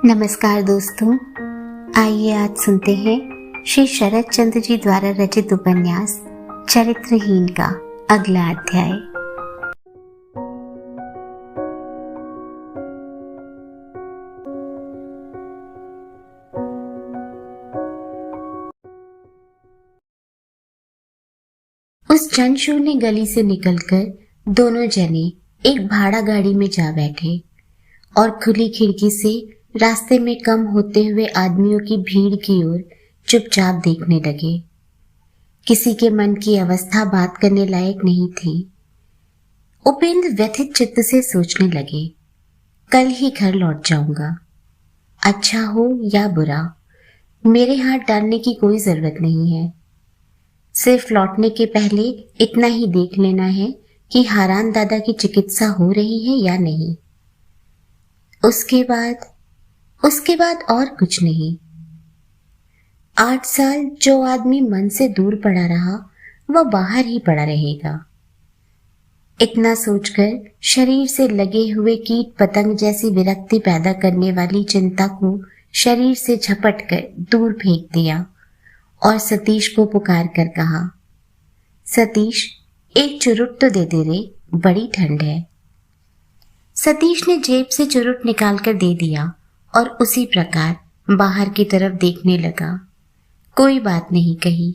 नमस्कार दोस्तों, आइए आज सुनते हैं श्री शरद चंद्र जी द्वारा रचित उपन्यास चरित्रहीन का अगला अध्याय। उस जनशून्य गली से निकलकर दोनों जने एक भाड़ा गाड़ी में जा बैठे और खुली खिड़की से रास्ते में कम होते हुए आदमियों की भीड़ की ओर चुपचाप देखने लगे। किसी के मन की अवस्था बात करने लायक नहीं थी। उपेंद्र व्यथित चित्त से सोचने लगे, कल ही घर लौट जाऊंगा। अच्छा हो या बुरा, मेरे हाथ डालने की कोई जरूरत नहीं है। सिर्फ लौटने के पहले इतना ही देख लेना है कि हारान दादा की चिकित्सा हो रही है या नहीं। उसके बाद और कुछ नहीं। 8 साल जो आदमी मन से दूर पड़ा रहा वह बाहर ही पड़ा रहेगा। इतना सोचकर शरीर से लगे हुए कीट पतंग जैसी विरक्ति पैदा करने वाली चिंता को शरीर से झपट कर दूर फेंक दिया और सतीश को पुकार कर कहा, सतीश, एक चुरुट तो दे दे रे, बड़ी ठंड है। सतीश ने जेब से चुरुट निकालकर दे दिया और उसी प्रकार बाहर की तरफ देखने लगा। कोई बात नहीं कही।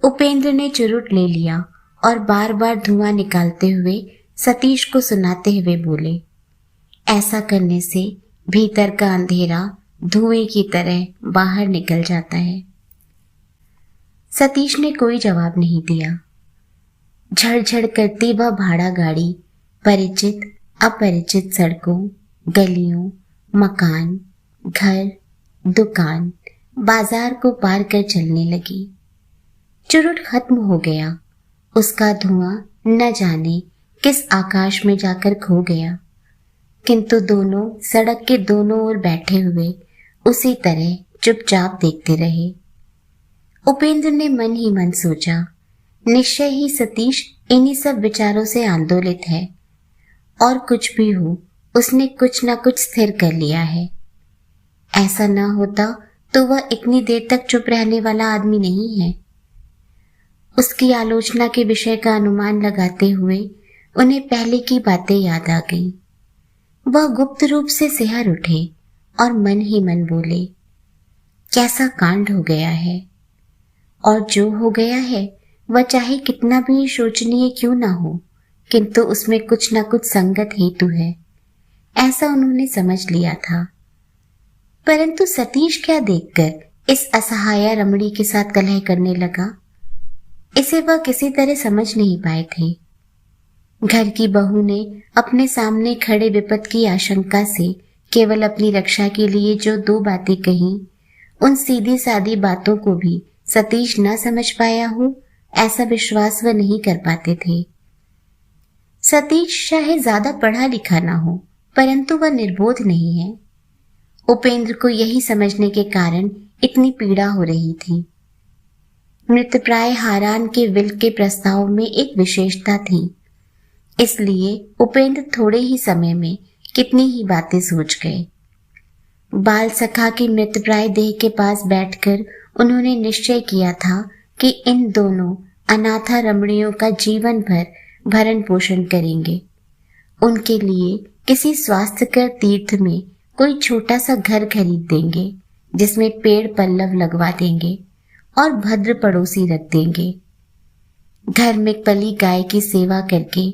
उपेंद्र ने चुरुट ले लिया और बार बार धुआं निकालते हुए सतीश को सुनाते हुए बोले, ऐसा करने से भीतर का अंधेरा धुएं की तरह बाहर निकल जाता है। सतीश ने कोई जवाब नहीं दिया। झड़झड़ करती वह भाड़ा गाड़ी परिचित अपरिचित सड़कों, गलियों, मकान, घर, दुकान, बाजार को पार कर चलने लगी। चुरुट खत्म हो गया। उसका धुआं न जाने किस आकाश में जाकर खो गया, किंतु दोनों सड़क के दोनों ओर बैठे हुए उसी तरह चुपचाप देखते रहे। उपेंद्र ने मन ही मन सोचा, निश्चय ही सतीश इन्हीं सब विचारों से आंदोलित है और कुछ भी हो उसने कुछ न कुछ स्थिर कर लिया है। ऐसा न होता तो वह इतनी देर तक चुप रहने वाला आदमी नहीं है। उसकी आलोचना के विषय का अनुमान लगाते हुए उन्हें पहले की बातें याद आ गईं। वह गुप्त रूप से सिहर उठे और मन ही मन बोले, कैसा कांड हो गया है। और जो हो गया है वह चाहे कितना भी शोचनीय क्यों ना हो, किंतु उसमें कुछ न कुछ संगत हेतु है, ऐसा उन्होंने समझ लिया था। परंतु सतीश क्या देखकर इस असहाय रमणी के साथ कलह करने लगा, इसे वह किसी तरह समझ नहीं पाए थे। घर की बहू ने अपने सामने खड़े विपत की आशंका से केवल अपनी रक्षा के लिए जो 2 बातें कही, उन सीधी सादी बातों को भी सतीश न समझ पाया हो, ऐसा विश्वास वह नहीं कर पाते थे। सतीश चाहे ज्यादा पढ़ा लिखा ना हो, परंतु वह निर्बोध नहीं है। उपेंद्र को यही समझने के कारण इतनी पीड़ा हो रही थी। मृतप्राय हारान के विल के प्रस्ताव में एक विशेषता थी, इसलिए उपेंद्र थोड़े ही समय में कितनी ही बातें सोच गए। बाल सखा की मृतप्राय देह के पास बैठकर उन्होंने निश्चय किया था कि इन दोनों अनाथा रमणियों का जीवन भर भरण पोषण करेंगे। उनके लिए किसी स्वास्थ्यकर तीर्थ में कोई छोटा सा घर खरीद देंगे, जिसमें पेड़ पल्लव लगवा देंगे और भद्र पड़ोसी रख देंगे। घर में पली गाय की सेवा करके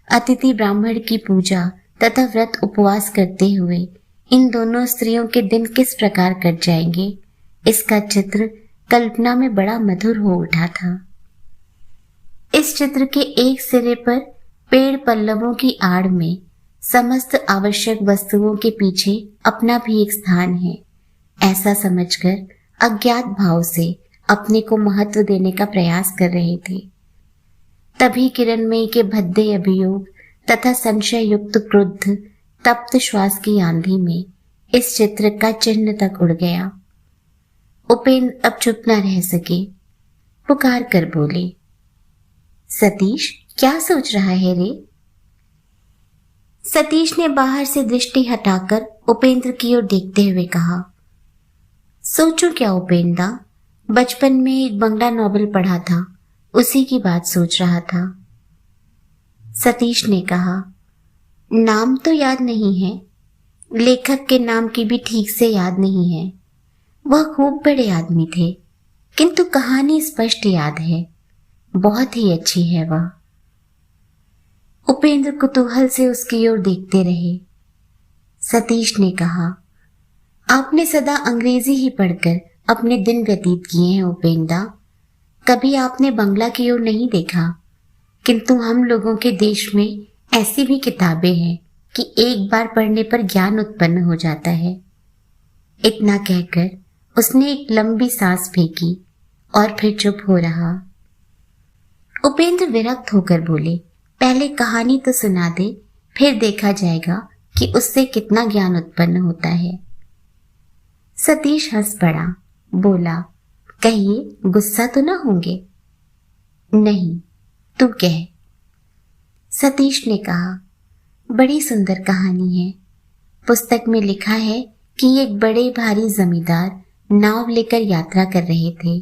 अतिथि ब्राह्मण की पूजा तथा व्रत उपवास करते हुए इन दोनों स्त्रियों के दिन किस प्रकार कट जाएंगे, इसका चित्र कल्पना में बड़ा मधुर हो उठा था। इस चित्र के एक सिरे पर पेड़ पल्लवों की आड़ में समस्त आवश्यक वस्तुओं के पीछे अपना भी एक स्थान है, ऐसा समझकर अज्ञात भाव से अपने को महत्व देने का प्रयास कर रहे थे। तभी किरणमयी के भद्दे अभियोग तथा संशय युक्त क्रुद्ध तप्त श्वास की आंधी में इस चित्र का चिन्ह तक उड़ गया। उपेंद्र अब चुप न रह सके, पुकार कर बोले, सतीश, क्या सोच रहा है रे? सतीश ने बाहर से दृष्टि हटाकर उपेंद्र की ओर देखते हुए कहा, सोचूं क्या उपेंद्र, बचपन में एक बंगला नॉवेल पढ़ा था, उसी की बात सोच रहा था। सतीश ने कहा, नाम तो याद नहीं है, लेखक के नाम की भी ठीक से याद नहीं है। वह खूब बड़े आदमी थे, किंतु कहानी स्पष्ट याद है। बहुत ही अच्छी है वह। उपेंद्र कुतूहल से उसकी ओर देखते रहे। सतीश ने कहा, आपने सदा अंग्रेजी ही पढ़कर अपने दिन व्यतीत किए हैं उपेंद्र, कभी आपने बंगला की ओर नहीं देखा। किंतु हम लोगों के देश में ऐसी भी किताबें हैं कि एक बार पढ़ने पर ज्ञान उत्पन्न हो जाता है। इतना कहकर उसने एक लंबी सांस फेंकी और फिर चुप हो रहा। उपेंद्र विरक्त होकर बोले, पहले कहानी तो सुना दे, फिर देखा जाएगा कि उससे कितना ज्ञान उत्पन्न होता है। सतीश हंस पड़ा, बोला, कहिए, गुस्सा तो ना होंगे? नहीं, तू कह। सतीश ने कहा, बड़ी सुंदर कहानी है। पुस्तक में लिखा है कि एक बड़े भारी जमींदार नाव लेकर यात्रा कर रहे थे।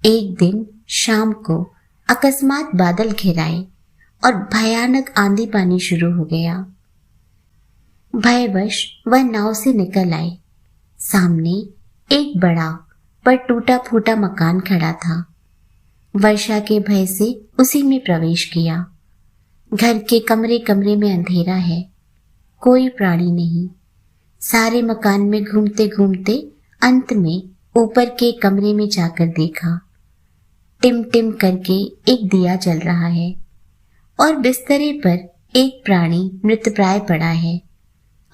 एक दिन शाम को अकस्मात बादल घिर आए और भयानक आंधी पानी शुरू हो गया। भयवश वह नाव से निकल आए। सामने एक बड़ा पर टूटा फूटा मकान खड़ा था। वर्षा के भय से उसी में प्रवेश किया। घर के कमरे कमरे में अंधेरा है, कोई प्राणी नहीं। सारे मकान में घूमते घूमते अंत में ऊपर के कमरे में जाकर देखा। टिम टिम करके एक दिया जल रहा है और बिस्तरे पर एक प्राणी मृतप्राय पड़ा है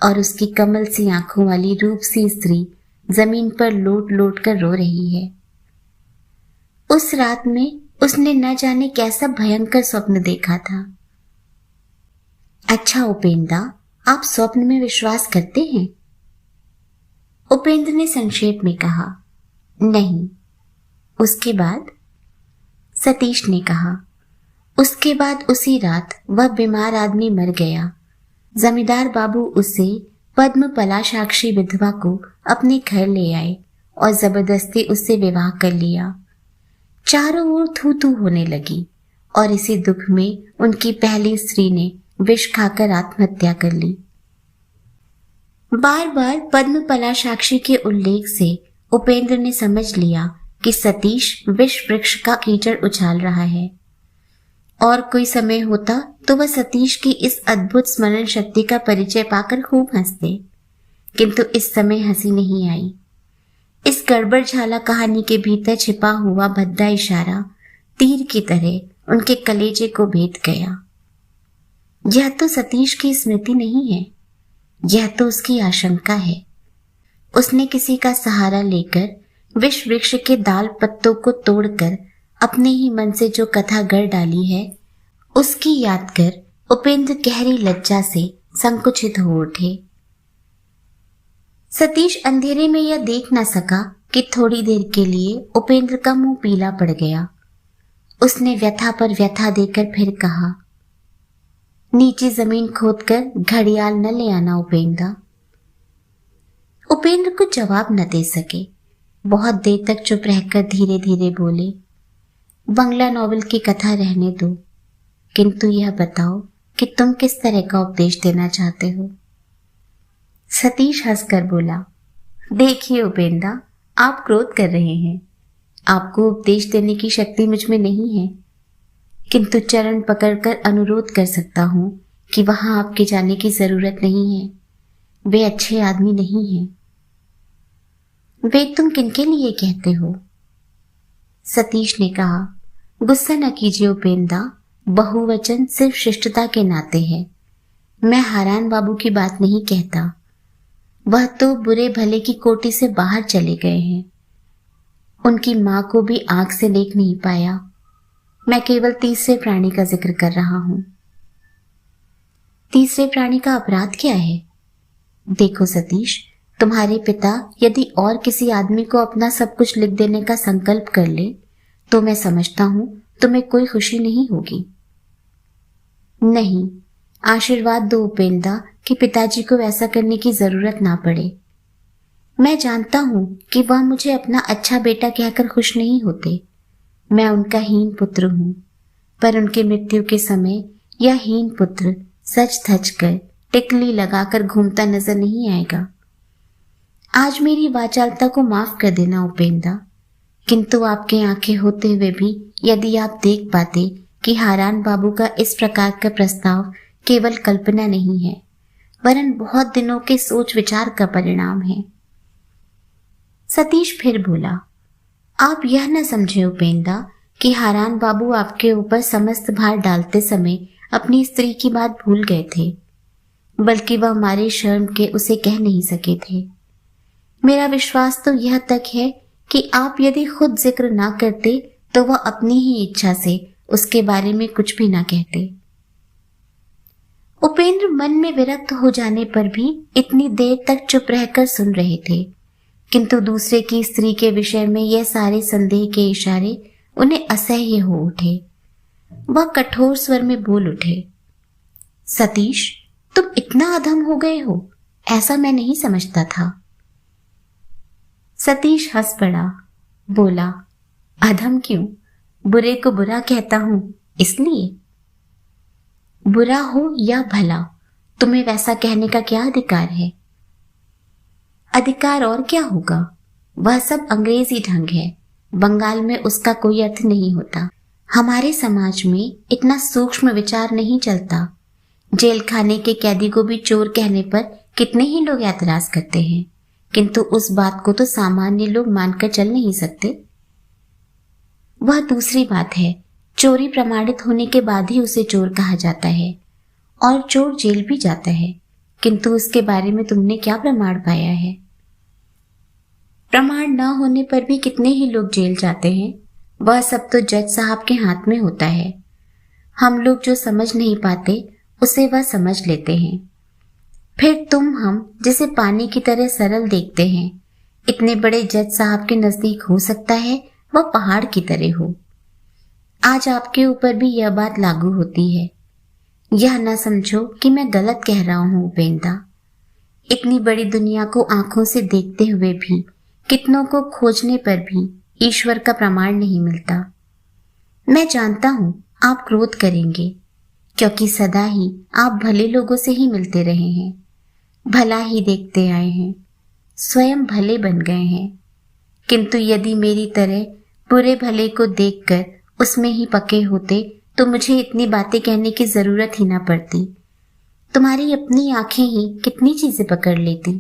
और उसकी कमल सी आंखों वाली रूप सी स्त्री जमीन पर लोट लोट कर रो रही है। उस रात में उसने न जाने कैसा भयंकर स्वप्न देखा था। अच्छा उपेंद्र, आप स्वप्न में विश्वास करते हैं? उपेंद्र ने संक्षेप में कहा, नहीं। उसके बाद? सतीश ने कहा, उसके बाद उसी रात वह बीमार आदमी मर गया। जमींदार बाबू उसे पद्म पलाशाक्षी विधवा को अपने घर ले आए और जबरदस्ती उससे विवाह कर लिया। चारों ओर थू थू होने लगी और इसी दुख में उनकी पहली स्त्री ने विष खाकर आत्महत्या कर ली। बार बार पद्म पलाशाक्षी के उल्लेख से उपेंद्र ने समझ लिया कि सतीश विष वृक्ष का कीचड़ उछाल रहा है। और कोई समय होता तो वह सतीश की इस अद्भुत स्मरण शक्ति का परिचय पाकर खूब हंसते, किंतु इस समय हंसी नहीं आई। इस गड़बड़ झाला कहानी के भीतर छिपा हुआ भद्दा इशारा तीर की तरह उनके कलेजे को भेद गया। यह तो सतीश की स्मृति नहीं है, यह तो उसकी आशंका है। उसने किसी का सहारा लेकर विष वृक्ष के दाल पत्तों को तोड़कर अपने ही मन से जो कथा गढ़ डाली है, उसकी याद कर उपेंद्र गहरी लज्जा से संकुचित हो उठे। सतीश अंधेरे में यह देख न सका कि थोड़ी देर के लिए उपेंद्र का मुंह पीला पड़ गया। उसने व्यथा पर व्यथा देकर फिर कहा, नीचे जमीन खोदकर घड़ियाल न ले आना उपेंद्र। उपेंद्र को जवाब न दे सके। बहुत देर तक चुप रहकर धीरे धीरे बोले, बंगला नॉवेल की कथा रहने दो, किंतु यह बताओ कि तुम किस तरह का उपदेश देना चाहते हो? सतीश हंसकर बोला, देखिए उपेंद्र, आप क्रोध कर रहे हैं। आपको उपदेश देने की शक्ति मुझ में नहीं है, किंतु चरण पकड़कर अनुरोध कर सकता हूं कि वहां आपके जाने की जरूरत नहीं है। वे अच्छे आदमी नहीं हैं। वे तुम किनके लिए कहते हो? सतीश ने कहा, गुस्सा न कीजिए उपेंद्र, बहुवचन सिर्फ शिष्टता के नाते है। मैं हारान बाबू की बात नहीं कहता। वह तो बुरे भले की कोटि से बाहर चले गए हैं। उनकी मां को भी आंख से देख नहीं पाया। मैं केवल तीसरे प्राणी का जिक्र कर रहा हूं। तीसरे प्राणी का अपराध क्या है? देखो सतीश, तुम्हारे पिता यदि और किसी आदमी को अपना सब कुछ लिख देने का संकल्प कर ले तो मैं समझता हूं तुम्हें कोई खुशी नहीं होगी। नहीं, आशीर्वाद दो उपेंद्र कि पिताजी को वैसा करने की जरूरत ना पड़े। मैं जानता हूं कि वह मुझे अपना अच्छा बेटा कहकर खुश नहीं होते। मैं उनका हीन पुत्र हूं, पर उनके मृत्यु के समय यह हीन पुत्र सच धज कर टिकली लगाकर घूमता नजर नहीं आएगा। आज मेरी वाचालता को माफ कर देना उपेंद्र, किंतु आपके आंखें होते हुए भी यदि आप देख पाते कि हारान बाबू का इस प्रकार का प्रस्ताव केवल कल्पना नहीं है, वरन बहुत दिनों के सोच विचार का परिणाम है। सतीश फिर बोला, आप यह न समझे उपेंद्र कि हारान बाबू आपके ऊपर समस्त भार डालते समय अपनी स्त्री की बात भूल गए थे, बल्कि वह हमारे शर्म के उसे कह नहीं सके थे। मेरा विश्वास तो यह तक है कि आप यदि खुद जिक्र ना करते तो वह अपनी ही इच्छा से उसके बारे में कुछ भी ना कहते। उपेंद्र मन में विरक्त हो जाने पर भी इतनी देर तक चुप रहकर सुन रहे थे, किंतु दूसरे की स्त्री के विषय में यह सारे संदेह के इशारे उन्हें असह्य हो उठे। वह कठोर स्वर में बोल उठे, सतीश, तुम इतना अधम हो गए हो, ऐसा मैं नहीं समझता था। सतीश हंस पड़ा, बोला, अधम क्यों? बुरे को बुरा कहता हूं इसलिए। बुरा हो या भला, तुम्हें वैसा कहने का क्या अधिकार है? अधिकार और क्या होगा? वह सब अंग्रेजी ढंग है, बंगाल में उसका कोई अर्थ नहीं होता। हमारे समाज में इतना सूक्ष्म विचार नहीं चलता। जेल खाने के कैदी को भी चोर कहने पर कितने ही लोग ऐतराज करते हैं, किंतु उस बात को तो सामान्य लोग मानकर चल नहीं सकते। वह दूसरी बात है, चोरी प्रमाणित होने के बाद ही उसे चोर कहा जाता है और चोर जेल भी जाता है, किंतु उसके बारे में तुमने क्या प्रमाण पाया है? प्रमाण न होने पर भी कितने ही लोग जेल जाते हैं। वह सब तो जज साहब के हाथ में होता है। हम लोग जो समझ नहीं पाते उसे वह समझ लेते हैं। फिर तुम हम जिसे पानी की तरह सरल देखते हैं, इतने बड़े जज साहब के नजदीक हो सकता है वह पहाड़ की तरह हो। आज आपके ऊपर भी यह बात लागू होती है। यह ना समझो कि मैं गलत कह रहा हूं उपेंद्र। इतनी बड़ी दुनिया को आंखों से देखते हुए भी कितनों को खोजने पर भी ईश्वर का प्रमाण नहीं मिलता। मैं जानता हूं आप क्रोध करेंगे, क्योंकि सदा ही आप भले लोगों से ही मिलते रहे हैं, भला ही देखते आए हैं, स्वयं भले बन गए हैं। किंतु यदि मेरी तरह बुरे भले को देखकर उसमें ही पके होते तो मुझे इतनी बातें कहने की जरूरत ही ना पड़ती। तुम्हारी अपनी आंखें ही कितनी चीजें पकड़ लेती।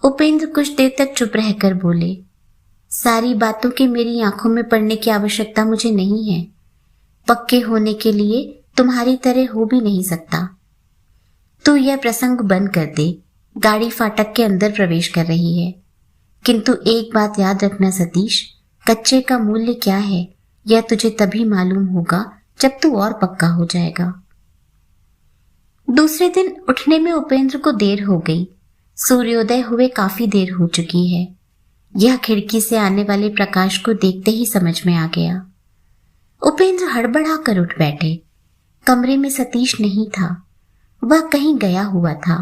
उपेंद्र कुछ देर तक चुप रहकर बोले, सारी बातों की मेरी आंखों में पड़ने की आवश्यकता मुझे नहीं है। पक्के होने के लिए तुम्हारी तरह हो भी नहीं सकता। तू यह प्रसंग बंद कर दे, गाड़ी फाटक के अंदर प्रवेश कर रही है। किंतु एक बात याद रखना सतीश, कच्चे का मूल्य क्या है यह तुझे तभी मालूम होगा जब तू और पक्का हो जाएगा। दूसरे दिन उठने में उपेंद्र को देर हो गई। सूर्योदय हुए काफी देर हो चुकी है। यह खिड़की से आने वाले प्रकाश को देखते ही समझ में आ गया। उपेंद्र हड़बड़ा कर उठ बैठे। कमरे में सतीश नहीं था, वह कहीं गया हुआ था।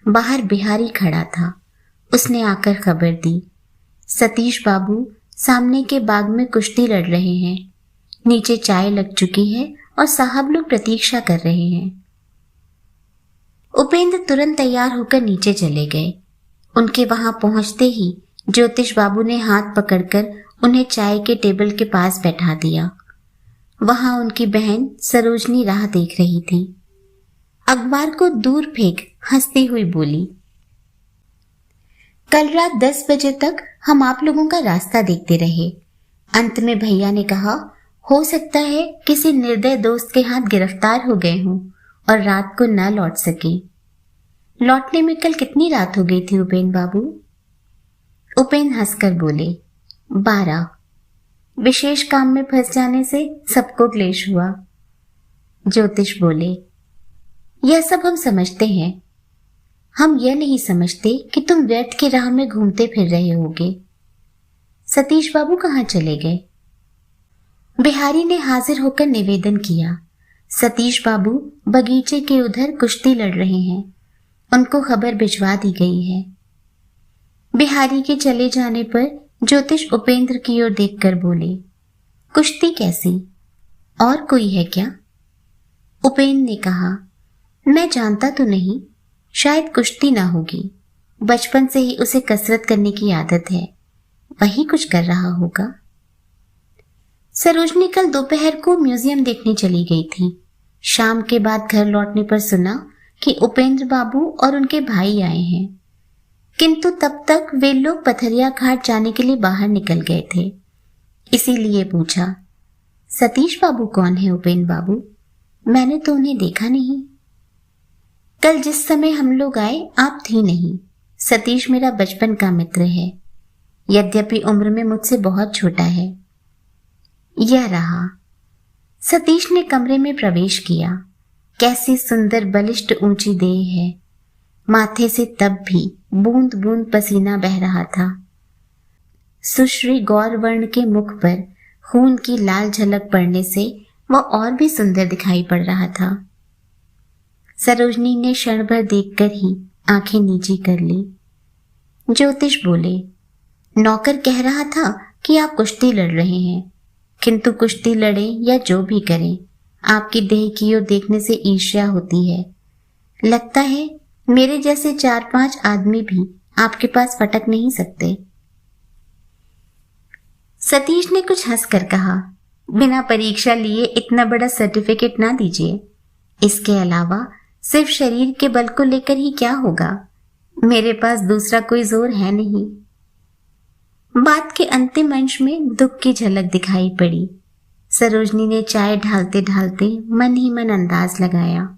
बाहर बिहारी खड़ा था। उसने आकर खबर दी, सतीश बाबू सामने के बाग में कुश्ती लड़ रहे हैं। नीचे चाय लग चुकी है और साहब लोग प्रतीक्षा कर रहे हैं। उपेंद्र तुरंत तैयार होकर नीचे चले गए। उनके वहां पहुंचते ही ज्योतिष बाबू ने हाथ पकड़कर उन्हें चाय के टेबल के पास बैठा दिया। वहां उनकी बहन सरोजनी राह देख रही थी। अखबार को दूर फेंक हंसती हुई बोली, कल रात 10 बजे तक हम आप लोगों का रास्ता देखते रहे। अंत में भैया ने कहा, हो सकता है किसी निर्दय दोस्त के हाथ गिरफ्तार हो गए हों और रात को न लौट सके। लौटने में कल कितनी रात हो गई थी उपेंद्र बाबू? उपेंद्र हंसकर बोले, 12। विशेष काम में फंस जाने से सबको क्लेश हुआ। ज्योतिष बोले, यह सब हम समझते हैं। हम यह नहीं समझते कि तुम व्यर्थ की राह में घूमते फिर रहे होगे। सतीश बाबू कहाँ चले गए? बिहारी ने हाजिर होकर निवेदन किया, सतीश बाबू बगीचे के उधर कुश्ती लड़ रहे हैं, उनको खबर भिजवा दी गई है। बिहारी के चले जाने पर ज्योतिष उपेंद्र की ओर देखकर बोले, कुश्ती कैसी, और कोई है क्या? उपेंद्र ने कहा, मैं जानता तो नहीं, शायद कुश्ती ना होगी, बचपन से ही उसे कसरत करने की आदत है, वही कुछ कर रहा होगा। सरोजनी कल दोपहर को म्यूजियम देखने चली गई थी। शाम के बाद घर लौटने पर सुना कि उपेंद्र बाबू और उनके भाई आए हैं, किंतु तब तक वे लोग पथरिया घाट जाने के लिए बाहर निकल गए थे। इसीलिए पूछा, सतीश बाबू कौन है उपेंद्र बाबू? मैंने तो उन्हें देखा नहीं। कल जिस समय हम लोग आए आप थी नहीं। सतीश मेरा बचपन का मित्र है, यद्यपि उम्र में मुझसे बहुत छोटा है। यह रहा। सतीश ने कमरे में प्रवेश किया। कैसी सुंदर बलिष्ठ ऊंची देह है, माथे से तब भी बूंद बूंद पसीना बह रहा था। सुश्री गौर वर्ण के मुख पर खून की लाल झलक पड़ने से वह और भी सुंदर दिखाई पड़ रहा था। सरोजनी ने क्षण भर देखकर ही आंखें नीची कर ली। ज्योतिष बोले, नौकर कह रहा था कि आप कुश्ती लड़ रहे हैं, किंतु कुश्ती लड़े या जो भी करें, आपकी देह की ओर देखने से ईर्ष्या होती है। लगता है मेरे जैसे 4-5 आदमी भी आपके पास फटक नहीं सकते। सतीश ने कुछ हंसकर कहा, बिना परीक्षा लिए इतना बड़ा सर्टिफिकेट ना दीजिए। इसके अलावा सिर्फ शरीर के बल को लेकर ही क्या होगा, मेरे पास दूसरा कोई जोर है नहीं। बात के अंतिम अंश में दुख की झलक दिखाई पड़ी। सरोजनी ने चाय ढालते ढालते मन ही मन अंदाज लगाया।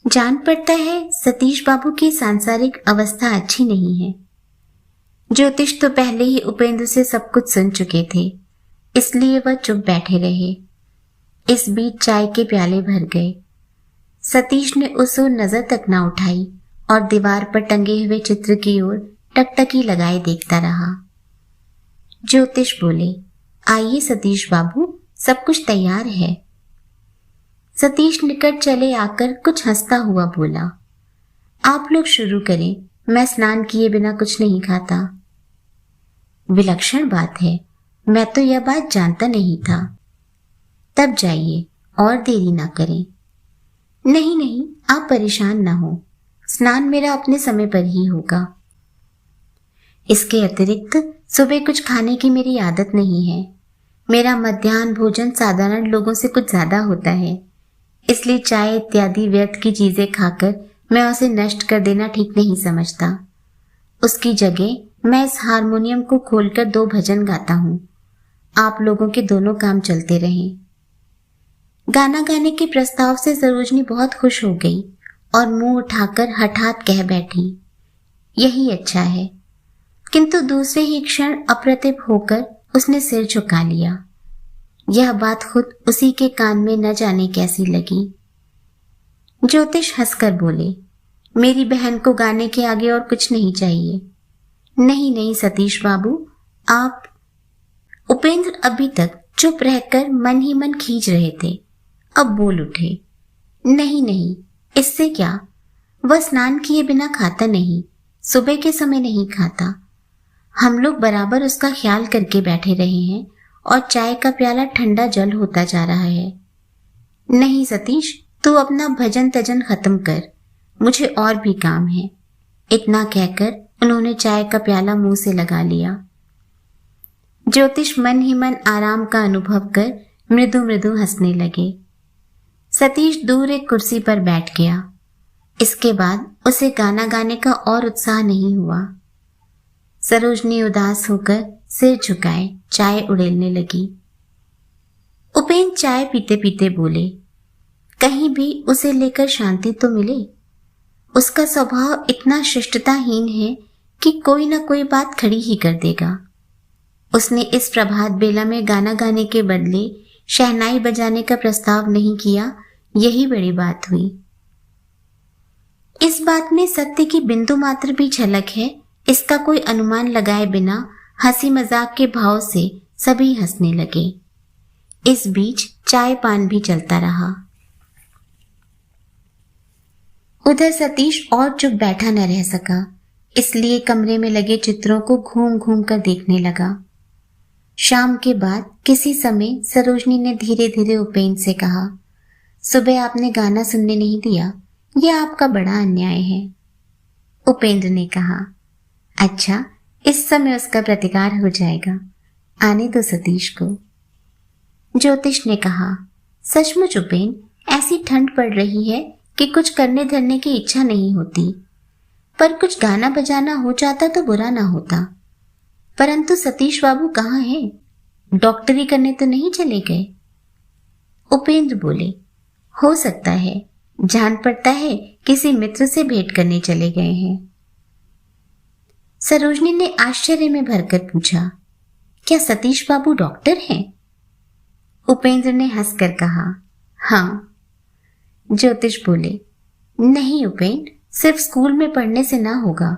जान पड़ता है सतीश बाबू की सांसारिक अवस्था अच्छी नहीं है। ज्योतिष तो पहले ही उपेंद्र से सब कुछ सुन चुके थे, इसलिए वह चुप बैठे रहे। इस बीच चाय के प्याले भर गए। सतीश ने उस ओर नजर तक न उठाई और दीवार पर टंगे हुए चित्र की ओर टकटकी लगाए देखता रहा। ज्योतिष बोले, आइए सतीश बाबू, सब कुछ तैयार है। सतीश निकट चले आकर कुछ हंसता हुआ बोला, आप लोग शुरू करें, मैं स्नान किए बिना कुछ नहीं खाता। विलक्षण बात है, मैं तो यह बात जानता नहीं था। तब जाइए और देरी ना करें। नहीं नहीं, आप परेशान ना हो, स्नान मेरा अपने समय पर ही होगा। इसके अतिरिक्त सुबह कुछ खाने की मेरी आदत नहीं है। मेरा मध्याह्न भोजन साधारण लोगों से कुछ ज्यादा होता है, इसलिए चाय इत्यादि व्यर्थ की चीजें खाकर मैं उसे नष्ट कर देना ठीक नहीं समझता। उसकी जगह मैं इस हारमोनियम को खोलकर 2 भजन गाता हूँ। आप लोगों के दोनों काम चलते रहें। गाना गाने के प्रस्ताव से सरोजनी बहुत खुश हो गई और मुंह उठाकर हठात कह बैठी, यही अच्छा है। किंतु दूसरे ही क्षण अप्रतिभ होकर उसने सिर झुका लिया। यह बात खुद उसी के कान में न जाने कैसी लगी। ज्योतिष हंसकर बोले, मेरी बहन को गाने के आगे और कुछ नहीं चाहिए। नहीं नहीं सतीश बाबू, आप। उपेंद्र अभी तक चुप रहकर मन ही मन खींच रहे थे, अब बोल उठे, नहीं नहीं, इससे क्या, वह स्नान किए बिना खाता नहीं, सुबह के समय नहीं खाता। हम लोग बराबर उसका ख्याल करके बैठे रहे हैं और चाय का प्याला ठंडा जल होता जा रहा है। नहीं सतीश, तू अपना भजन तजन खत्म कर, मुझे और भी काम है। इतना कहकर उन्होंने चाय का प्याला मुंह से लगा लिया। ज्योतिष मन ही मन आराम का अनुभव कर मृदु मृदु हंसने लगे। सतीश दूर एक कुर्सी पर बैठ गया। इसके बाद उसे गाना गाने का और उत्साह नहीं हुआ। सरोजनी उदास होकर सिर झुकाए चाय उड़ेलने लगी। उपेंद्र चाय पीते पीते बोले, कहीं भी उसे लेकर शांति तो मिले। उसका स्वभाव इतना शिष्टताहीन है कि कोई ना कोई बात खड़ी ही कर देगा। उसने इस प्रभात बेला में गाना गाने के बदले शहनाई बजाने का प्रस्ताव नहीं किया, यही बड़ी बात हुई। इस बात में सत्य की बिंदु मात्र भी झलक है, इसका कोई अनुमान लगाए बिना हंसी मजाक के भाव से सभी हंसने लगे। इस बीच चाय पान भी चलता रहा। उधर सतीश और चुप बैठा न रह सका, इसलिए कमरे में लगे चित्रों को घूम घूम कर देखने लगा। शाम के बाद किसी समय सरोजनी ने धीरे धीरे उपेंद्र से कहा, सुबह आपने गाना सुनने नहीं दिया, यह आपका बड़ा अन्याय है। उपेंद्र ने कहा, अच्छा, इस समय उसका प्रतिकार हो जाएगा, आने दो सतीश को। ज्योतिष ने कहा, सचमुच उपेंद्र, ऐसी ठंड पड़ रही है कि कुछ करने धरने की इच्छा नहीं होती, पर कुछ गाना बजाना हो जाता तो बुरा ना होता। परंतु सतीश बाबू कहाँ हैं? डॉक्टरी करने तो नहीं चले गए? उपेंद्र बोले, हो सकता है, जान पड़ता है किसी मित्र से भेंट करने चले गए हैं। सरोजनी ने आश्चर्य में भरकर पूछा, क्या सतीश बाबू डॉक्टर हैं? उपेंद्र ने हंसकर कहा, हाँ। ज्योतिष बोले, नहीं उपेंद्र, सिर्फ स्कूल में पढ़ने से ना होगा,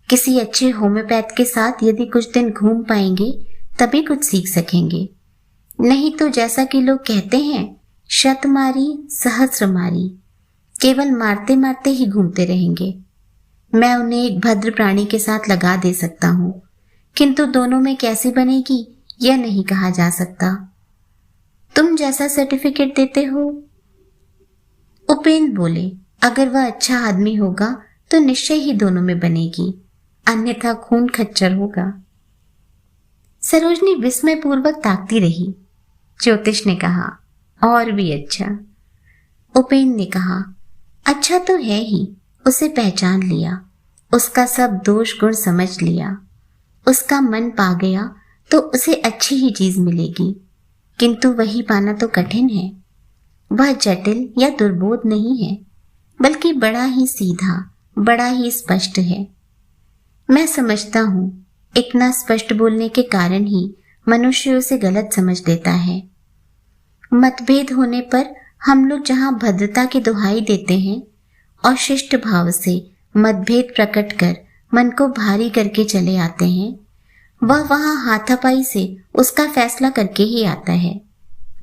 किसी अच्छे होम्योपैथ के साथ यदि कुछ दिन घूम पाएंगे तभी कुछ सीख सकेंगे, नहीं तो जैसा कि लोग कहते हैं, शत मारी सहस्र मारी, केवल मारते मारते ही घूमते रहेंगे। मैं उन्हें एक भद्र प्राणी के साथ लगा दे सकता हूं, किंतु दोनों में कैसी बनेगी यह नहीं कहा जा सकता। तुम जैसा सर्टिफिकेट देते हो? उपेंद्र बोले, अगर वह अच्छा आदमी होगा तो निश्चय ही दोनों में बनेगी, अन्यथा खून खच्चर होगा। सरोजनी विस्मय पूर्वक ताकती रही। ज्योतिष ने कहा, और भी अच्छा। उपेंद्र ने कहा, अच्छा तो है ही, उसे पहचान लिया, उसका सब दोष गुण समझ लिया, उसका मन पा गया तो उसे अच्छी ही चीज मिलेगी, किंतु वही पाना तो कठिन है। वह जटिल या दुर्बोध नहीं है, बल्कि बड़ा ही सीधा, बड़ा ही स्पष्ट है। मैं समझता हूं इतना स्पष्ट बोलने के कारण ही मनुष्य उसे गलत समझ लेता है। मतभेद होने पर हम लोग जहां भद्रता की दुहाई देते हैं और शिष्ट भाव से मतभेद प्रकट कर मन को भारी करके चले आते हैं, वह वहां हाथापाई से उसका फैसला करके ही आता है,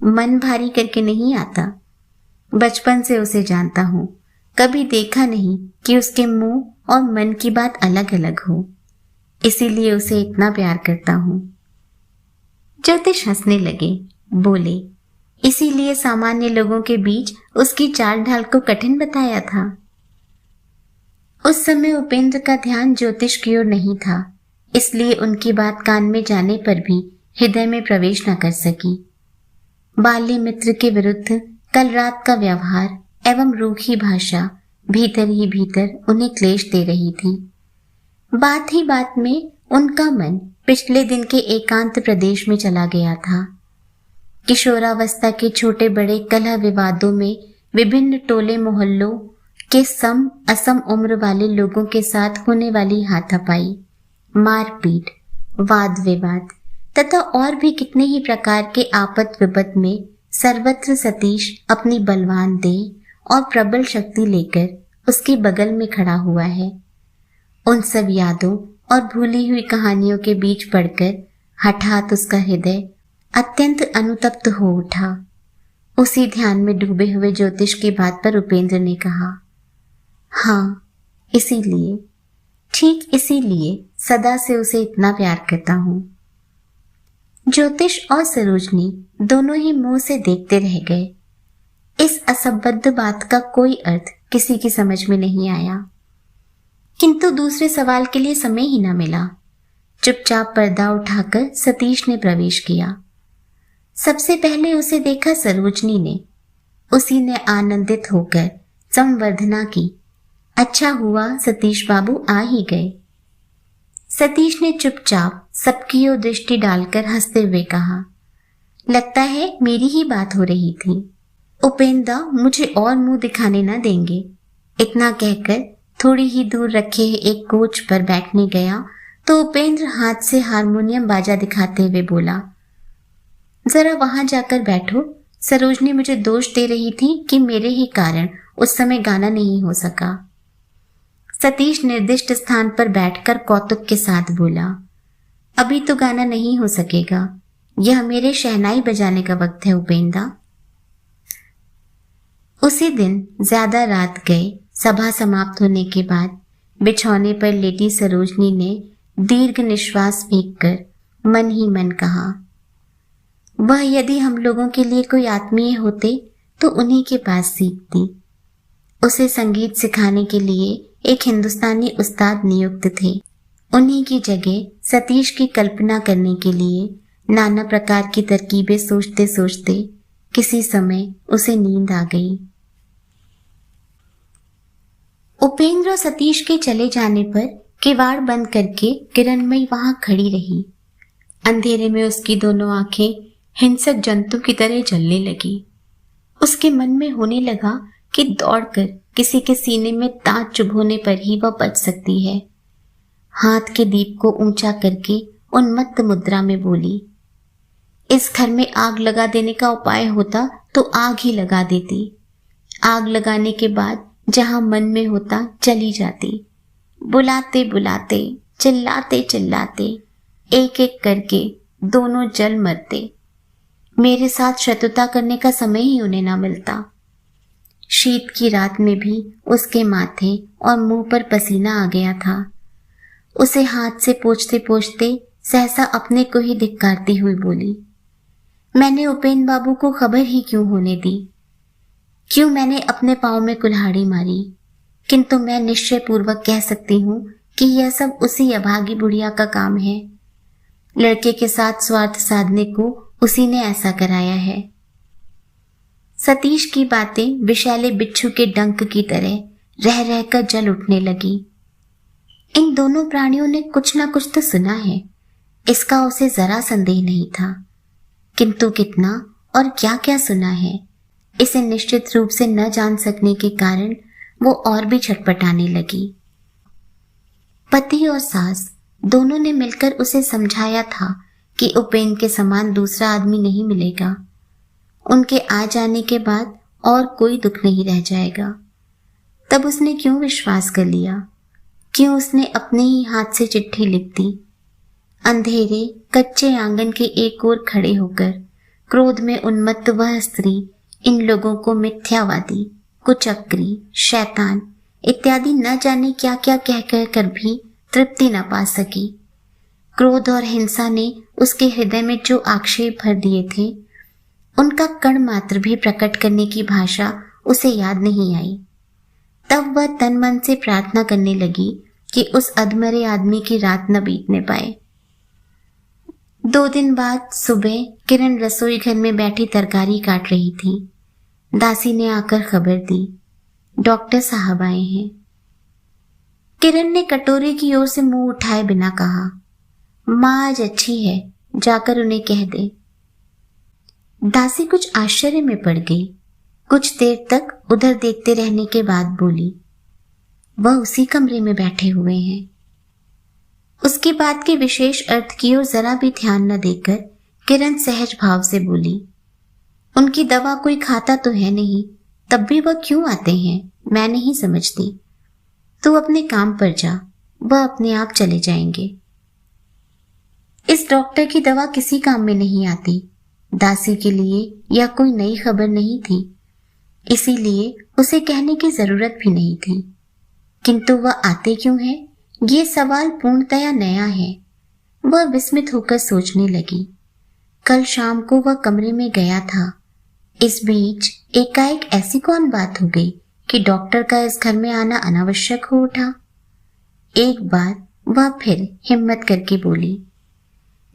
मन भारी करके नहीं आता। बचपन से उसे जानता हूं, कभी देखा नहीं कि उसके मुंह और मन की बात अलग अलग हो, इसीलिए उसे इतना प्यार करता हूं। ज्योतिष हंसने लगे, बोले, इसीलिए सामान्य लोगों के बीच उसकी चाल ढाल को कठिन बताया था। उस समय उपेंद्र का ध्यान ज्योतिष की ओर नहीं था, इसलिए उनकी बात कान में जाने पर भी हृदय में प्रवेश न कर सकी। बाल्य मित्र के विरुद्ध कल रात का व्यवहार एवं रूखी भाषा भीतर ही भीतर उन्हें क्लेश दे रही थी। बात ही बात में उनका मन पिछले दिन के एकांत प्रदेश में चला गया था। किशोरावस्था के छोटे बड़े कलह विवादों में विभिन्न टोले मोहल्लों के सम असम उम्र वाले लोगों के साथ होने वाली हाथापाई, मारपीट, वाद विवाद तथा और भी कितने ही प्रकार के आपद विपद में सर्वत्र सतीश अपनी बलवान देह और प्रबल शक्ति लेकर उसके बगल में खड़ा हुआ है। उन सब यादों और भूली हुई कहानियों के बीच पड़कर हठात उसका हृदय अत्यंत अनुतप्त हो उठा। उसी ध्यान में डूबे हुए ज्योतिष की बात पर उपेंद्र ने कहा, हाँ, इसीलिए, ठीक इसीलिए सदा से उसे इतना प्यार करता हूं। ज्योतिष और सरोजनी दोनों ही मुंह से देखते रह गए। इस असंबद्ध बात का कोई अर्थ किसी की समझ में नहीं आया, किंतु दूसरे सवाल के लिए समय ही न मिला। चुपचाप पर्दा उठाकर सतीश ने प्रवेश किया। सबसे पहले उसे देखा सरोजनी ने। उसी ने आनंदित होकर संवर्धना की। अच्छा हुआ सतीश बाबू आ ही गए। सतीश ने चुपचाप सबकी ओर दृष्टि डालकर हंसते हुए कहा, लगता है मेरी ही बात हो रही थी। उपेंद्र मुझे और मुंह दिखाने न देंगे। इतना कहकर थोड़ी ही दूर रखे एक कोच पर बैठने गया तो उपेंद्र हाथ से हारमोनियम बाजा दिखाते हुए बोला, जरा वहां जाकर बैठो। सरोजनी मुझे दोष दे रही थी कि मेरे ही कारण उस समय गाना नहीं हो सका। सतीश निर्दिष्ट स्थान पर बैठकर कौतुक के साथ बोला, अभी तो गाना नहीं हो सकेगा, यह मेरे शहनाई बजाने का वक्त है उपेंद्र। उसी दिन ज्यादा रात गए सभा समाप्त होने के बाद बिछौने पर लेटी सरोजनी ने दीर्घ निश्वास फेंककर मन ही मन कहा, वह यदि हम लोगों के लिए कोई आत्मीय होते तो उन्हीं के पास सीखती। उसे संगीत सिखाने के लिए एक हिंदुस्तानी उस्ताद नियुक्त थे। उन्हीं की जगह सतीश की कल्पना करने के लिए नाना प्रकार की तरकीबें सोचते सोचते किसी समय उसे नींद आ गई। उपेंद्र और सतीश के चले जाने पर किवाड़ बंद करके किरणमयी वहां खड़ी रही। अंधेरे में उसकी दोनों आंखें हिंसक जंतु की तरह जलने लगी। उसके मन में होने लगा कि दौड़कर किसी के सीने में दांत चुभोने पर ही वह बच सकती है। हाथ के दीप को ऊंचा करके उन्मत्त मुद्रा में बोली, इस घर में आग लगा देने का उपाय होता तो आग ही लगा देती। आग लगाने के बाद जहां मन में होता चली जाती। बुलाते बुलाते, चिल्लाते चिल्लाते, एक एक करके दोनों जल मरते। मेरे साथ शत्रुता करने का समय ही उन्हें ना मिलता। शीत की रात में भी उसके माथे और मुंह पर पसीना आ गया था। उसे हाथ से पोंछते पोंछते सहसा अपने को ही धिक्कारती हुई बोली, मैंने उपेंद्र बाबू को खबर ही क्यों होने दी? क्यों मैंने अपने पांव में कुल्हाड़ी मारी? किंतु मैं निश्चय पूर्वक कह सकती हूँ कि यह सब उसी अभागी बुढ़िया का काम है। लड़के के साथ स्वार्थ साधने को उसी ने ऐसा कराया है। सतीश की बातें विषैले बिच्छू के डंक की तरह रह रहकर जल उठने लगी। इन दोनों प्राणियों ने कुछ न कुछ तो सुना है, इसका उसे जरा संदेह नहीं था। किंतु कितना और क्या क्या सुना है, इसे निश्चित रूप से न जान सकने के कारण वो और भी छटपटाने लगी। पति और सास दोनों ने मिलकर उसे समझाया था कि उपेंद्र के समान दूसरा आदमी नहीं मिलेगा। उनके आ जाने के बाद और कोई दुख नहीं रह जाएगा। तब उसने क्यों विश्वास कर लिया? क्यों उसने अपने ही हाथ से चिट्ठी लिख दी? अंधेरे कच्चे आंगन के एक ओर खड़े होकर क्रोध में उन्मत्त वह स्त्री इन लोगों को मिथ्यावादी, कुचक्री, शैतान इत्यादि न जाने क्या क्या कह कह कर भी तृप्ति न पा सकी। क्रोध और हिंसा ने उसके हृदय में जो आक्षेप भर दिए थे, उनका कण मात्र भी प्रकट करने की भाषा उसे याद नहीं आई। तब वह तन मन से प्रार्थना करने लगी कि उस अधमरे आदमी की रात न बीतने पाए। 2 दिन बाद सुबह किरण रसोई घर में बैठी तरकारी काट रही थी। दासी ने आकर खबर दी, डॉक्टर साहब आए हैं। किरण ने कटोरे की ओर से मुंह उठाए बिना कहा, माँ आज अच्छी है, जाकर उन्हें कह दे। दासी कुछ आश्चर्य में पड़ गई। कुछ देर तक उधर देखते रहने के बाद बोली, वह उसी कमरे में बैठे हुए हैं। उसकी बात के विशेष अर्थ की ओर जरा भी ध्यान न देकर किरण सहज भाव से बोली, उनकी दवा कोई खाता तो है नहीं, तब भी वह क्यों आते हैं मैं नहीं समझती। तू अपने काम पर जा, वह अपने आप चले जाएंगे। इस डॉक्टर की दवा किसी काम में नहीं आती। दासी के लिए यह कोई नई खबर नहीं थी, इसीलिए उसे कहने की जरूरत भी नहीं थी। किंतु वह आते क्यों हैं, ये सवाल पूर्णतया नया है। वह विस्मित होकर सोचने लगी। कल शाम को वह कमरे में गया था। इस बीच एकाएक ऐसी कौन बात हो गई कि डॉक्टर का इस घर में आना अनावश्यक हो उठा। एक बार वह फिर हिम्मत करके बोली,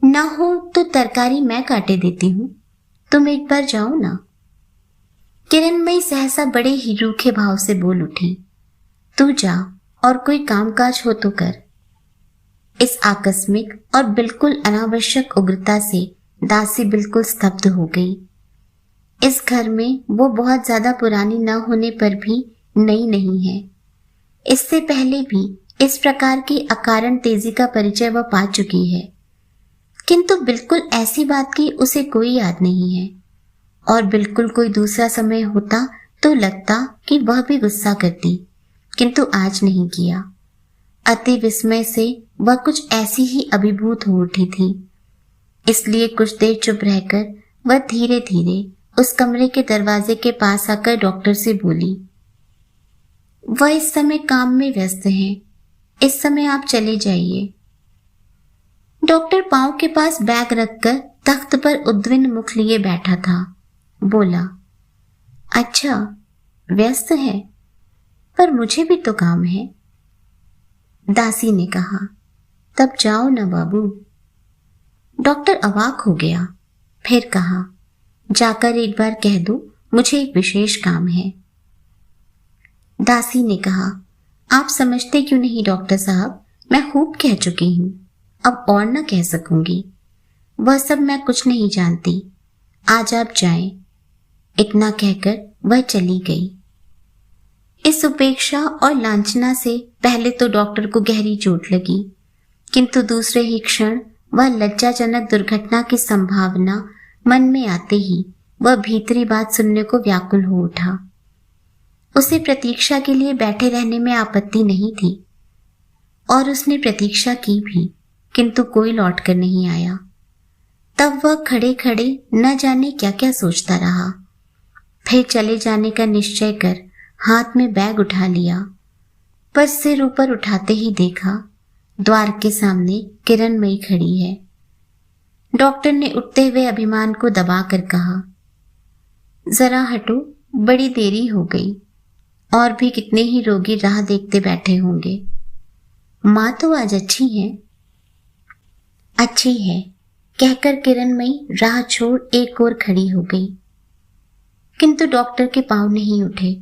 ना हो तो तरकारी मैं काटे देती हूँ, तुम एक बार जाओ ना। किरणमयी सहसा बड़े ही रूखे भाव से बोल उठी, तू जा और कोई कामकाज हो तो कर। इस आकस्मिक और बिल्कुल अनावश्यक उग्रता से दासी बिल्कुल स्तब्ध हो गई। इस घर में वो बहुत ज्यादा पुरानी न होने पर भी नई नहीं है। इससे पहले भी इस प्रकार की अकारण तेजी का परिचय वह पा चुकी है, किंतु बिल्कुल ऐसी बात की उसे कोई याद नहीं है। और बिल्कुल कोई दूसरा समय होता तो लगता कि वह भी गुस्सा करती, किंतु आज नहीं किया। अति विस्मय से वह कुछ ऐसी ही अभिभूत हो उठी थी। इसलिए कुछ देर चुप रहकर वह धीरे धीरे उस कमरे के दरवाजे के पास आकर डॉक्टर से बोली, वह इस समय काम में व्यस्त हैं, इस समय आप चले जाइए। डॉक्टर पांव के पास बैग रखकर तख्त पर उद्विग्न मुख लिए बैठा था। बोला, अच्छा, व्यस्त है, पर मुझे भी तो काम है। दासी ने कहा, तब जाओ ना बाबू। डॉक्टर अवाक हो गया, फिर कहा, जाकर एक बार कह दो मुझे एक विशेष काम है। दासी ने कहा, आप समझते क्यों नहीं डॉक्टर साहब, मैं खूब कह चुकी हूं, अब और न कह सकूंगी। वह सब मैं कुछ नहीं जानती, आज आप जाएं। इतना कहकर वह चली गई। इस उपेक्षा और लांछना से पहले तो डॉक्टर को गहरी चोट लगी, किंतु दूसरे ही क्षण वह लज्जाजनक दुर्घटना की संभावना मन में आते ही वह भीतरी बात सुनने को व्याकुल हो उठा। उसे प्रतीक्षा के लिए बैठे रहने में आपत्ति नहीं थी और उसने प्रतीक्षा की भी, किंतु कोई लौट कर नहीं आया। तब वह खड़े खड़े न जाने क्या क्या सोचता रहा। फिर चले जाने का निश्चय कर हाथ में बैग उठा लिया, पर सिर ऊपर उठाते ही देखा द्वार के सामने किरणमयी खड़ी है। डॉक्टर ने उठते हुए अभिमान को दबाकर कहा, जरा हटो, बड़ी देरी हो गई, और भी कितने ही रोगी राह देखते बैठे होंगे। माँ तो आज अच्छी है। अच्छी है, कहकर किरणमयी राह छोड़ एक ओर खड़ी हो गई, किंतु डॉक्टर के पांव नहीं उठे,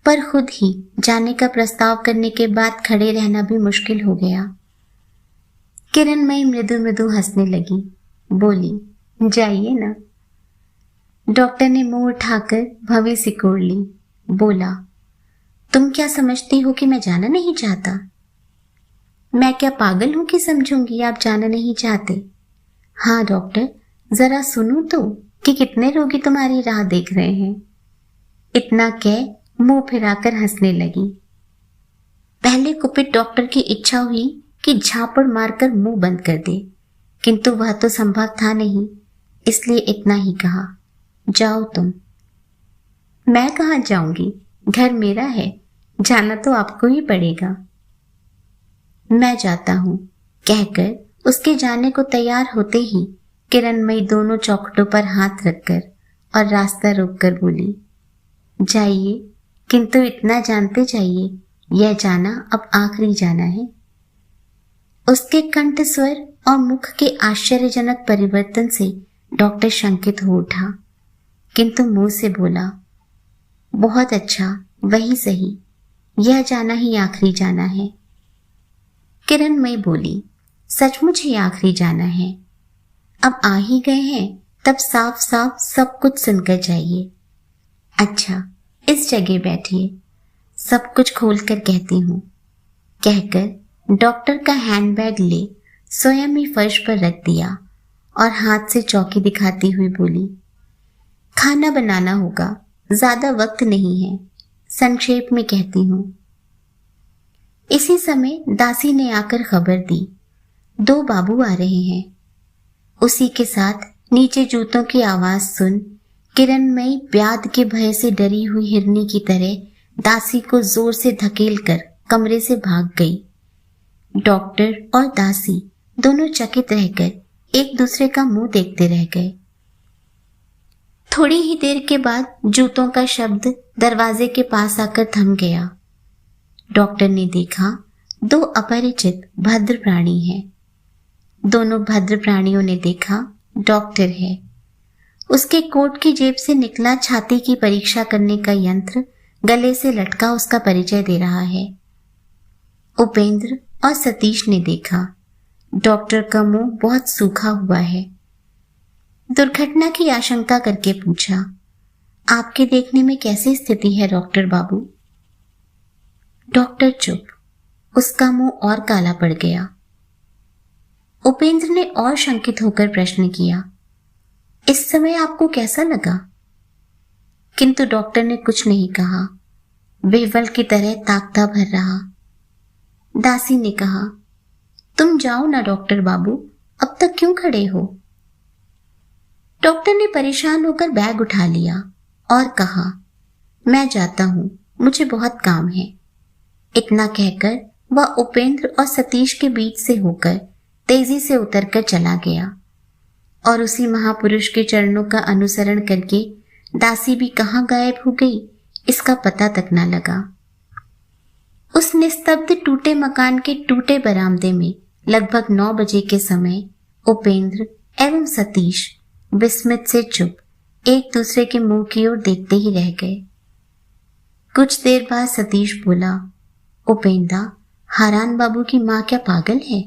पर खुद ही जाने का प्रस्ताव करने के बाद खड़े रहना भी मुश्किल हो गया। किरणमयी मृदु मृदु हंसने लगी, बोली, जाइए ना। डॉक्टर ने मुंह उठाकर भवें सिकोड़ ली। बोला, तुम क्या समझती हो कि मैं जाना नहीं चाहता? मैं क्या पागल हूं कि समझूंगी आप जाना नहीं चाहते? हाँ डॉक्टर, जरा सुनो तो कि कितने रोगी तुम्हारी राह देख रहे हैं। इतना कह मुंह फिराकर हंसने लगी। पहले कुपित डॉक्टर की इच्छा हुई कि झापड़ मारकर मुंह बंद कर दे, किंतु वह तो संभव था नहीं, इसलिए इतना ही कहा, जाओ तुम। मैं कहाँ जाऊंगी, घर मेरा है, जाना तो आपको ही पड़ेगा। मैं जाता हूं, कहकर उसके जाने को तैयार होते ही किरणमयी दोनों चौखटों पर हाथ रखकर और रास्ता रोककर बोली, जाइए, किंतु इतना जानते जाइए, यह जाना अब आखिरी जाना है। उसके कंठ स्वर और मुख के आश्चर्यजनक परिवर्तन से डॉक्टर शंकित हो उठा, किंतु मुंह से बोला, बहुत अच्छा, वही सही, यह जाना ही आखिरी जाना है। किरणमयी बोली, सचमुच ही आखिरी जाना है। अब आ ही गए हैं, तब साफ साफ सब कुछ सुनकर जाइए। अच्छा, इस जगह बैठिए, सब कुछ खोलकर कहती हूं। कहकर डॉक्टर का हैंडबैग ले स्वयं ही फर्श पर रख दिया और हाथ से चौकी दिखाती हुई बोली, खाना बनाना होगा, ज्यादा वक्त नहीं है, संक्षेप में कहती हूं। इसी समय दासी ने आकर खबर दी, 2 बाबू आ रहे हैं। उसी के साथ नीचे जूतों की आवाज सुन किरणमयी व्याध के भय से डरी हुई हिरनी की तरह दासी को जोर से धकेल कर कमरे से भाग गई। डॉक्टर और दासी दोनों चकित रहकर एक दूसरे का मुंह देखते रह गए। थोड़ी ही देर के बाद जूतों का शब्द दरवाजे के पास आकर थम गया। डॉक्टर ने देखा 2 अपरिचित भद्र प्राणी हैं। दोनों भद्र प्राणियों ने देखा डॉक्टर है। उसके कोट की जेब से निकला छाती की परीक्षा करने का यंत्र गले से लटका उसका परिचय दे रहा है। उपेंद्र और सतीश ने देखा डॉक्टर का मुंह बहुत सूखा हुआ है। दुर्घटना की आशंका करके पूछा, आपके देखने में कैसी स्थिति है डॉक्टर बाबू? डॉक्टर चुप, उसका मुंह और काला पड़ गया। उपेंद्र ने और शंकित होकर प्रश्न किया, इस समय आपको कैसा लगा? किंतु डॉक्टर ने कुछ नहीं कहा, बेवल की तरह ताकता भर रहा। दासी ने कहा, तुम जाओ ना डॉक्टर बाबू, अब तक क्यों खड़े हो? डॉक्टर ने परेशान होकर बैग उठा लिया और कहा, मैं जाता हूं, मुझे बहुत काम है। इतना कहकर वह उपेंद्र और सतीश के बीच से होकर तेजी से उतरकर चला गया और उसी महापुरुष के चरणों का अनुसरण करके दासी भी कहाँ गायब हो गई, इसका पता तक न लगा। उस निस्तब्ध टूटे मकान के टूटे बरामदे में लगभग 9 बजे के समय उपेंद्र एवं सतीश विस्मित से चुप एक दूसरे के मुंह की ओर देखते ही रह गए। कुछ देर बाद सतीश बोला, उपेंद्र, हारान बाबू की माँ क्या पागल है?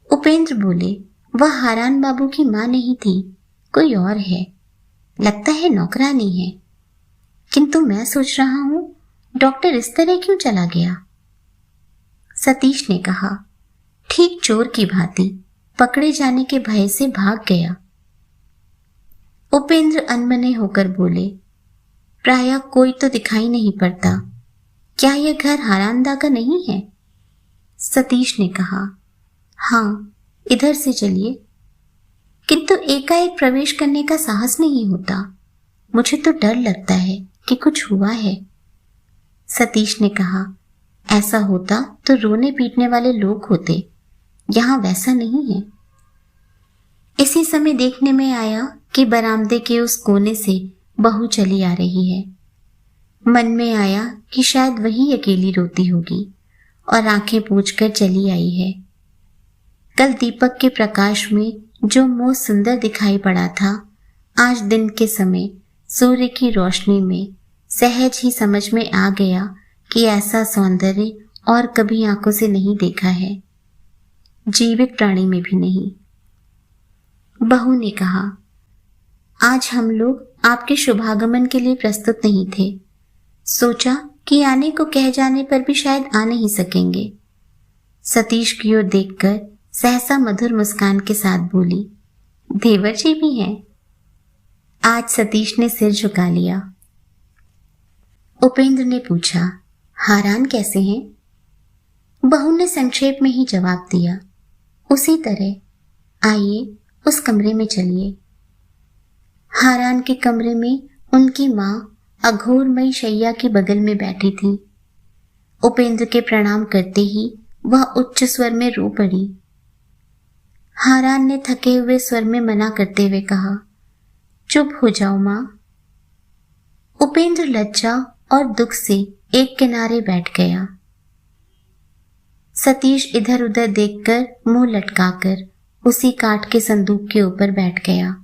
उपेंद्र बोले, वह हारान बाबू की माँ नहीं थी, कोई और है, लगता है नौकरानी है। किंतु मैं सोच रहा हूं डॉक्टर इस तरह क्यों चला गया? सतीश ने कहा, ठीक चोर की भांति पकड़े जाने के भय से भाग गया। उपेंद्र अनमने होकर बोले, प्रायः कोई तो दिखाई नहीं पड़ता, क्या यह घर हारानदा का नहीं है? सतीश ने कहा, हाँ, इधर से चलिए। किंतु एकाएक प्रवेश करने का साहस नहीं होता, मुझे तो डर लगता है कि कुछ हुआ है। सतीश ने कहा, ऐसा होता तो रोने पीटने वाले लोग होते, यहां वैसा नहीं है। इसी समय देखने में आया कि बरामदे के उस कोने से बहू चली आ रही है। मन में आया कि शायद वही अकेली रोती होगी और आंखें पोंछकर चली आई है। कल दीपक के प्रकाश में जो मुंह सुंदर दिखाई पड़ा था, आज दिन के समय सूर्य की रोशनी में सहज ही समझ में आ गया कि ऐसा सौंदर्य और कभी आंखों से नहीं देखा है, जीवित प्राणी में भी नहीं। बहू ने कहा, आज हम लोग आपके शुभागमन के लिए प्रस्तुत नहीं थे, सोचा कि आने को कह जाने पर भी शायद आ नहीं सकेंगे। सतीश की ओर देखकर सहसा मधुर मुस्कान के साथ बोली, देवर जी भी हैं। आज सतीश ने सिर झुका लिया। उपेंद्र ने पूछा, हारान कैसे हैं? बहू ने संक्षेप में ही जवाब दिया, उसी तरह, आइए उस कमरे में चलिए। हारान के कमरे में उनकी माँ अघोरमयी शैया के बगल में बैठी थी। उपेंद्र के प्रणाम करते ही वह उच्च स्वर में रो पड़ी। हारान ने थके हुए स्वर में मना करते हुए कहा, चुप हो जाओ माँ। उपेंद्र लज्जा और दुख से एक किनारे बैठ गया। सतीश इधर उधर देखकर मुंह लटकाकर उसी काठ के संदूक के ऊपर बैठ गया।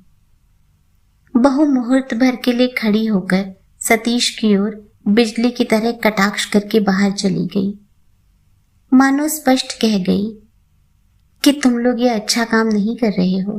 बहू मुहूर्त भर के लिए खड़ी होकर सतीश की ओर बिजली की तरह कटाक्ष करके बाहर चली गई, मानो स्पष्ट कह गई कि तुम लोग ये अच्छा काम नहीं कर रहे हो।